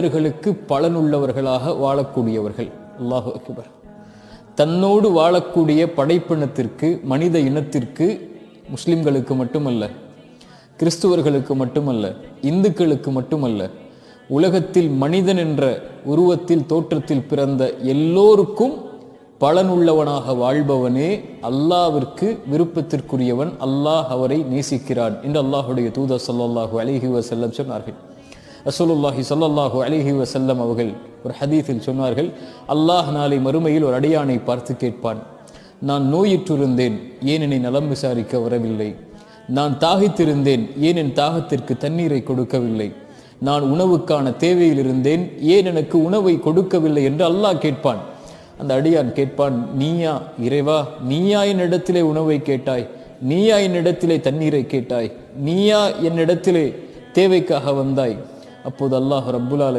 அவர்களுக்கு பலனுள்ளவர்களாக வாழக்கூடியவர்கள். அல்லாஹு அக்பர். தன்னோடு வாழக்கூடிய படைப்பினத்திற்கு, மனித இனத்திற்கு, முஸ்லிம்களுக்கு மட்டுமல்ல, கிறிஸ்துவர்களுக்கு மட்டுமல்ல, இந்துக்களுக்கு மட்டுமல்ல, உலகத்தில் மனிதன் என்ற உருவத்தில் தோற்றத்தில் பிறந்த எல்லோருக்கும் பலனுள்ளவனாக வாழ்பவனே அல்லாஹ்விற்கு விருப்பத்திற்குரியவன். அல்லாஹ் அவரை நேசிக்கிறான் என்று அல்லாஹுடைய தூதர் ஸல்லல்லாஹு அலைஹி வஸல்லம் சொன்னார்கள். ரசூலுல்லாஹி ஸல்லல்லாஹு அலைஹி வஸல்லம் அவர்கள் ஒரு ஹதீஸில் சொன்னார்கள், அல்லாஹ் நாளை மறுமையில் ஒரு அடியானை பார்த்து கேட்பான், நான் நோயுற்றிருந்தேன், ஏன் என்னை நலம் விசாரிக்க வரவில்லை? நான் தாகித்திருந்தேன், ஏன் என் தாகத்திற்கு தண்ணீரை கொடுக்கவில்லை? நான் உணவுக்கான தேவையில் இருந்தேன், ஏன் எனக்கு உணவை கொடுக்கவில்லை என்று அல்லாஹ் கேட்பான். அந்த அடியான் கேட்பான், நீயா இறைவா, நீயா என்னிடத்திலே உணவை கேட்டாய்? நீயா என்னிடத்திலே தண்ணீரை கேட்டாய்? நீயா என்னிடத்திலே தேவைக்காக வந்தாய்? அப்போது அல்லாஹ் ரப்புல் ஆலமீன்